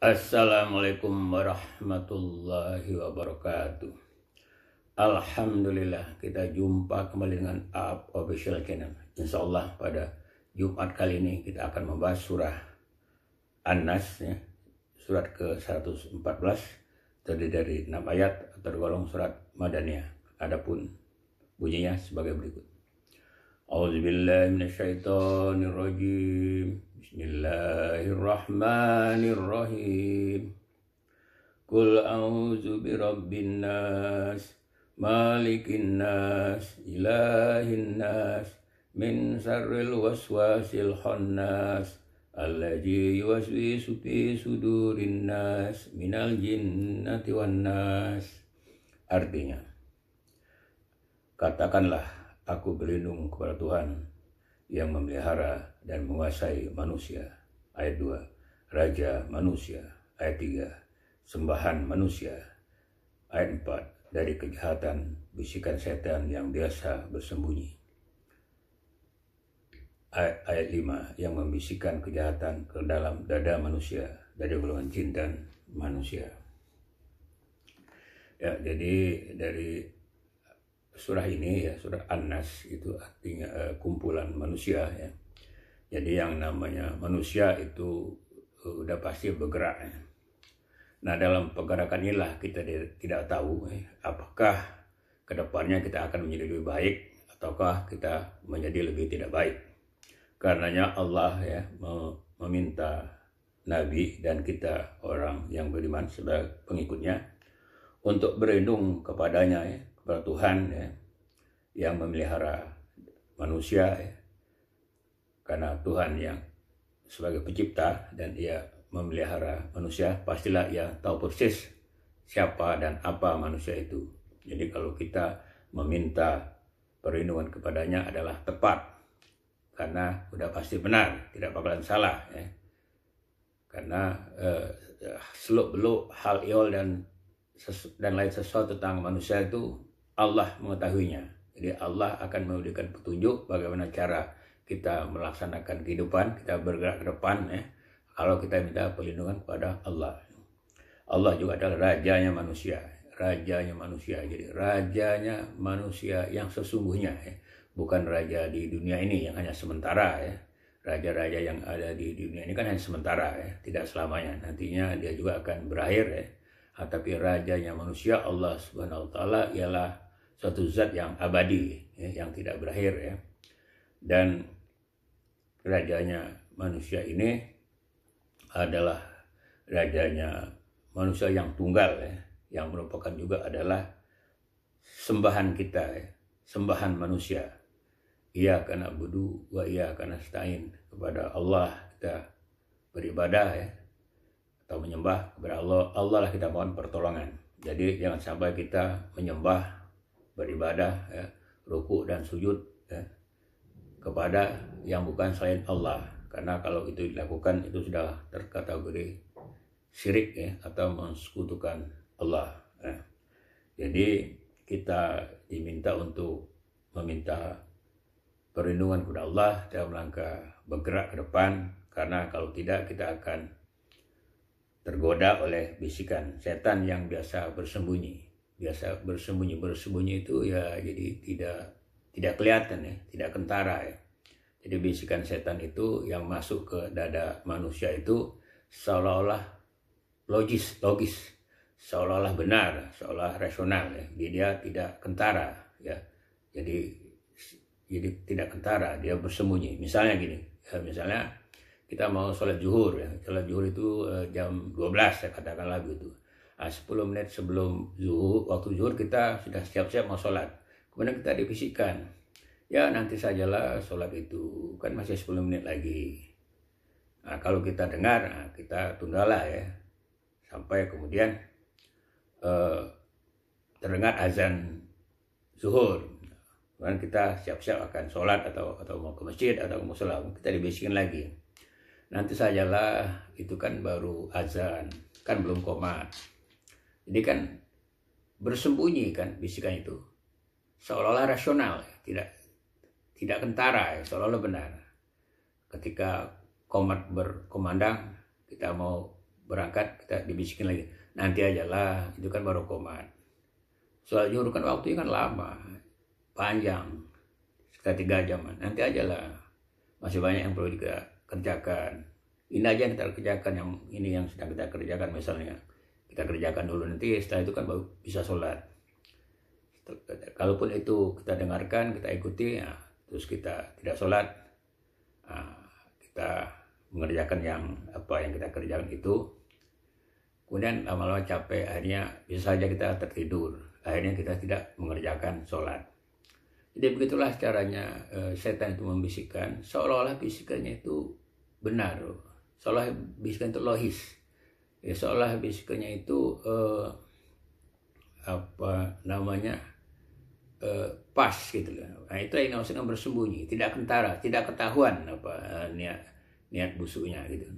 Assalamualaikum warahmatullahi wabarakatuh. Alhamdulillah kita jumpa kembali dengan Aap Official Channel. Insya Allah pada Jumat kali ini kita akan membahas surah An-Nas ya, surat ke-114 terdiri dari 6 ayat tergolong surat Madaniyah. Adapun bunyinya sebagai berikut. A'udzubillahi minasyaitonirrajim. Bismillahirrahmanirrahim. Qul a'udzu birabbin nas, malikin nas, ilahin nas, min syarril waswasil khannas, alladzi yuwaswisu fi sudurin nas, minal jinnati wan nas. Artinya, katakanlah, aku berlindung kepada Tuhan yang memelihara dan menguasai manusia. Ayat 2, Raja manusia. Ayat 3, sembahan manusia. Ayat 4, dari kejahatan bisikan setan yang biasa bersembunyi. Ayat 5, yang membisikkan kejahatan ke dalam dada manusia dari golongan jin dan manusia. Ya, jadi dari surah ini ya, surah An-Nas itu artinya kumpulan manusia ya. Jadi yang namanya manusia itu udah pasti bergerak ya. Nah, dalam pergerakan inilah kita tidak tahu apakah kedepannya kita akan menjadi lebih baik ataukah kita menjadi lebih tidak baik. Karenanya Allah ya meminta Nabi dan kita orang yang beriman sebagai pengikutnya untuk berlindung kepadanya ya, kepada Tuhan ya, yang memelihara manusia ya. Karena Tuhan yang sebagai pencipta dan Ia memelihara manusia, pastilah Ia tahu persis siapa dan apa manusia itu. Jadi kalau kita meminta perlindungan kepadanya adalah tepat, karena sudah pasti benar, tidak bakalan salah ya. Karena seluk-beluk hal ihwal dan lain sesuatu tentang manusia itu Allah mengetahuinya. Jadi Allah akan memberikan petunjuk bagaimana cara kita melaksanakan kehidupan, kita bergerak ke depan ya, kalau kita minta perlindungan kepada Allah. Allah juga adalah rajanya manusia, rajanya manusia. Jadi rajanya manusia yang sesungguhnya ya, bukan raja di dunia ini yang hanya sementara ya. Raja-raja yang ada di dunia ini kan hanya sementara ya, tidak selamanya. Nantinya dia juga akan berakhir ya. Tapi rajanya manusia Allah Subhanahu wa taala ialah suatu zat yang abadi ya, yang tidak berakhir ya. Dan rajanya manusia ini adalah rajanya manusia yang tunggal ya, yang merupakan juga adalah sembahan kita ya, sembahan manusia. Iyyaka na'budu wa iyyaka nasta'in, kepada Allah kita beribadah ya, atau menyembah kepada Allah. Allah lah kita mohon pertolongan. Jadi jangan sampai kita menyembah, beribadah ya, ruku dan sujud ya, kepada yang bukan selain Allah. Karena kalau itu dilakukan itu sudah terkategori syirik ya, atau mensekutukan Allah ya. Jadi kita diminta untuk meminta perlindungan kepada Allah dalam rangka bergerak ke depan, karena kalau tidak kita akan tergoda oleh bisikan setan yang biasa bersembunyi. Biasa bersembunyi itu ya, jadi tidak kelihatan ya, tidak kentara ya. Jadi bisikan setan itu yang masuk ke dada manusia itu seolah-olah logis, seolah-olah benar, seolah rasional ya. Dia tidak kentara ya. Jadi tidak kentara, dia bersembunyi. Misalnya gini, ya, misalnya kita mau sholat zuhur ya. Sholat zuhur itu jam 12 ya, katakanlah gitu. 10 menit sebelum zuhur, waktu zuhur kita sudah siap-siap mau sholat. Kemudian kita dibisikkan, ya nanti sajalah sholat itu, kan masih 10 menit lagi. Nah, kalau kita dengar, nah, kita tundalah ya, sampai kemudian terdengar azan zuhur. Kemudian kita siap-siap akan sholat atau mau ke masjid atau ke musola, kita dibisikkan lagi. Nanti sajalah, itu kan baru azan, kan belum qomat. Jadi kan bersembunyi kan bisikan itu, seolah-olah rasional, tidak kentara ya, seolah-olah benar. Ketika qomat berkumandang, kita mau berangkat kita dibisikin lagi, nanti aja lah, itu kan baru komat. Soal zuhur kan waktunya kan lama, panjang, sekitar 3 jam, nanti aja lah, masih banyak yang perlu dikerjakan. Ini aja yang kita kerjakan, yang ini yang sedang kita kerjakan, misalnya kita kerjakan dulu, nanti setelah itu kan baru bisa sholat. Kalaupun itu kita dengarkan, kita ikuti, ya, terus kita tidak sholat, kita mengerjakan yang kita kerjakan itu, kemudian lama-lama capek, akhirnya bisa saja kita tertidur, akhirnya kita tidak mengerjakan sholat. Jadi begitulah caranya setan itu membisikkan, seolah-olah bisikannya itu benar, seolah bisikan itu logis, ya, seolah bisikannya itu pas gitu loh. Nah, itu yang maksudnya bersembunyi, tidak kentara, tidak ketahuan niat busuknya gitu.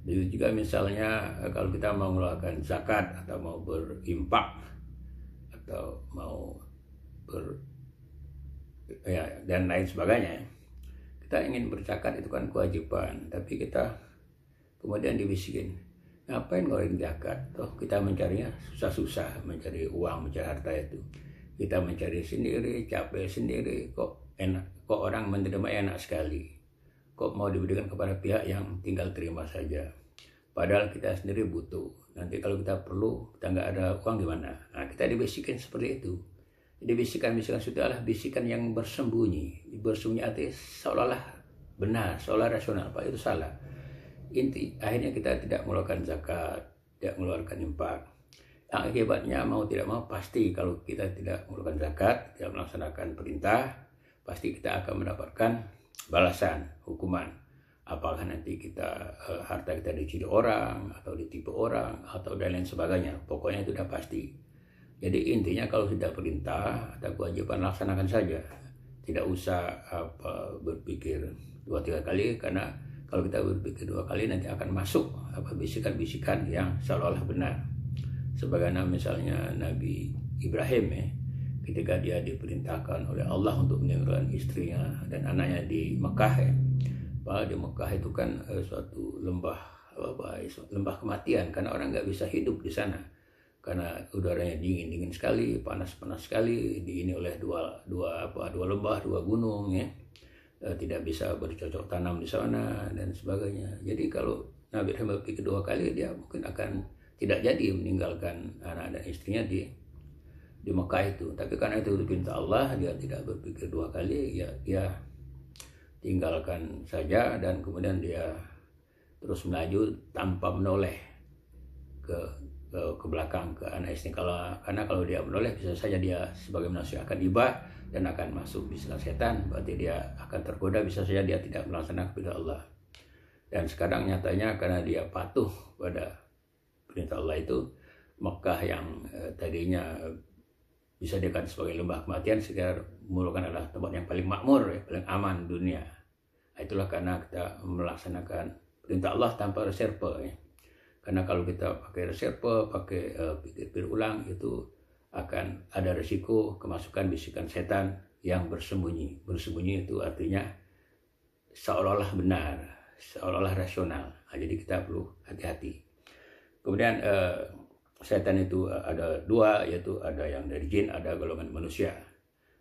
Jadi juga misalnya kalau kita mau mengeluarkan zakat atau mau berimpak atau mau dan lain sebagainya, kita ingin berzakat itu kan kewajiban, tapi kita kemudian dibisikin, ngapain ngeluarin zakat? Toh kita mencarinya susah-susah, mencari uang, mencari harta itu. Kita mencari sendiri, capek sendiri, kok orang menerima enak sekali. Kok mau diberikan kepada pihak yang tinggal terima saja. Padahal kita sendiri butuh. Nanti kalau kita perlu, kita nggak ada uang gimana? Nah, kita dibisikin seperti itu. Jadi bisikan-bisikan itu adalah bisikan yang bersembunyi. Bersembunyi artinya seolah-olah benar, seolah rasional, Pak, itu salah. Akhirnya kita tidak mengeluarkan zakat, tidak mengeluarkan infak. Yang akibatnya mau tidak mau pasti kalau kita tidak mengeluarkan zakat, tidak melaksanakan perintah, pasti kita akan mendapatkan balasan, hukuman. Apakah nanti harta kita dicuri orang, atau ditipu orang, atau dan lain sebagainya. Pokoknya itu sudah pasti. Jadi intinya kalau sudah perintah atau kewajiban, laksanakan saja. Tidak usah berpikir 2-3 kali, karena kalau kita berpikir 2 kali nanti akan masuk bisikan-bisikan yang seolah-olah benar. Sebagaimana misalnya Nabi Ibrahim, ketika dia diperintahkan oleh Allah untuk meninggalkan istrinya dan anaknya di Mekah, di Mekah itu kan suatu lembah kematian, karena orang nggak bisa hidup di sana, karena udaranya dingin sekali, panas sekali, ini oleh dua lembah, 2 gunung, tidak bisa bercocok tanam di sana dan sebagainya. Jadi kalau Nabi Ibrahim berpikir 2 kali, dia mungkin akan tidak jadi meninggalkan anak dan istrinya di Mekah itu. Tapi karena itu perintah Allah, dia tidak berpikir 2 kali, ya dia tinggalkan saja, dan kemudian dia terus melaju tanpa menoleh ke belakang ke anak istri. Karena kalau dia menoleh, bisa saja dia sebagai manusia akan iba dan akan masuk bisikan setan, berarti dia akan tergoda, bisa saja dia tidak melaksanakan perintah Allah. Dan sekarang nyatanya karena dia patuh pada perintah Allah itu, Mekah yang tadinya bisa dikatakan sebagai lembah kematian, sekarang merupakan adalah tempat yang paling makmur, paling aman dunia. Itulah karena kita melaksanakan perintah Allah tanpa reserve. Karena kalau kita pakai reserve, pakai pikir ulang, itu akan ada risiko kemasukan bisikan setan yang bersembunyi. Bersembunyi itu artinya seolah-olah benar, seolah-olah rasional. Jadi kita perlu hati-hati. Kemudian setan itu ada 2, yaitu ada yang dari jin, ada golongan manusia.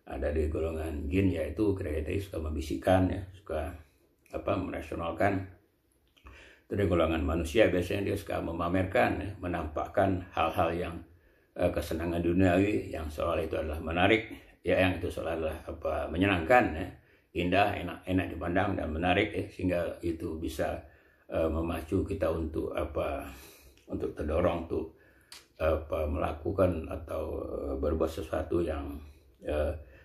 Ada di golongan jin, yaitu kira-kira suka membisikkan, suka merasionalkan. Itu di golongan manusia biasanya dia suka memamerkan, menampakkan hal-hal yang kesenangan duniawi yang seolah itu adalah menarik, yang itu seolah adalah menyenangkan, indah, enak dipandang dan menarik, sehingga itu bisa memacu kita untuk terdorong untuk melakukan atau berbuat sesuatu yang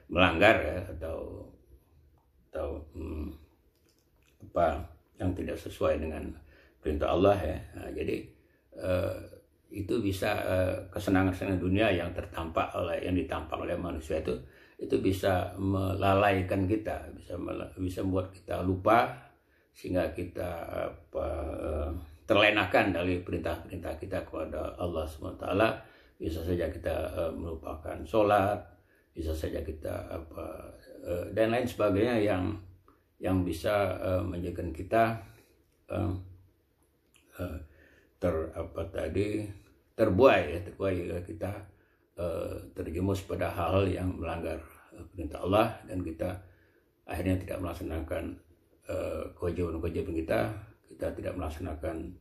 melanggar, atau yang tidak sesuai dengan perintah Allah, Nah, jadi itu bisa kesenangan dunia yang ditampak oleh manusia itu bisa melalaikan kita, bisa membuat kita lupa, sehingga kita terlenakan dari perintah-perintah kita kepada Allah SWT. Bisa saja kita melupakan sholat, bisa saja kita dan lain sebagainya yang bisa menjadikan kita terbuai ya, kita terjerumus pada hal yang melanggar perintah Allah, dan kita akhirnya tidak melaksanakan kewajiban kita tidak melaksanakan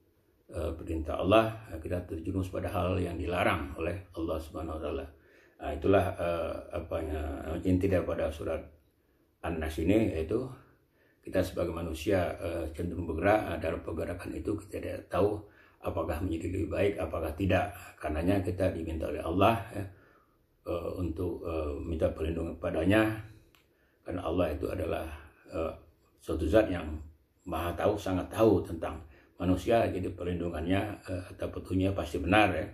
perintah Allah, kita terjerumus pada hal yang dilarang oleh Allah Subhanahu wa taala. Nah, itulah inti daripada surat An-Nas ini, yaitu kita sebagai manusia cenderung bergerak dalam pergerakan itu kita tidak tahu apakah menjadi lebih baik apakah tidak. Karenanya kita diminta oleh Allah untuk minta perlindungan padanya, karena Allah itu adalah suatu zat yang maha tahu, sangat tahu tentang manusia. Jadi perlindungannya atau petunjuknya pasti benar ya.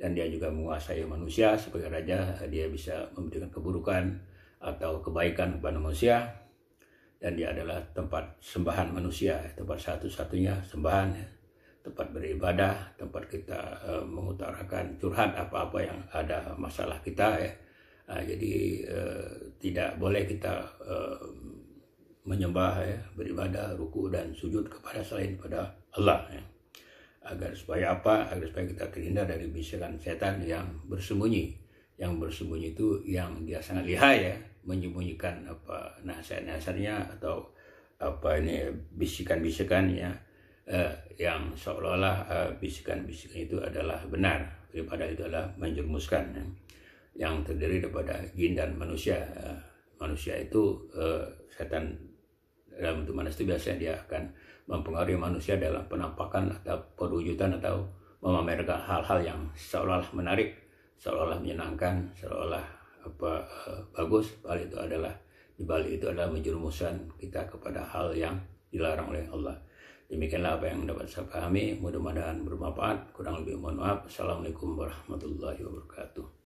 Dan dia juga menguasai manusia sebagai raja, dia bisa memberikan keburukan atau kebaikan kepada manusia, dan dia adalah tempat sembahan manusia, tempat satu-satunya sembahan ya. Tempat beribadah, tempat kita mengutarakan curhat apa-apa yang ada masalah kita ya. Jadi tidak boleh kita menyembah ya, beribadah, ruku dan sujud kepada selain pada Allah ya. Agar supaya kita terhindar dari bisikan setan yang bersembunyi. Yang bersembunyi itu yang dia sangat lihai ya, menyembunyikan nasihat-nasihatnya atau bisikan-bisikannya yang seolah-olah bisikan-bisikan itu adalah benar, daripada itu adalah menjerumuskan ya. Yang terdiri daripada jin dan manusia. Manusia itu setan dalam bentuk manusia itu biasanya dia akan mempengaruhi manusia dalam penampakan atau perwujudan atau memamerkan hal-hal yang seolah-olah menarik, seolah-olah menyenangkan, seolah-olah bagus. Di balik itu adalah menjerumuskan kita kepada hal yang dilarang oleh Allah. Demikianlah apa yang dapat saya pahami, mudah-mudahan bermanfaat. Kurang lebih mohon maaf. Assalamualaikum warahmatullahi wabarakatuh.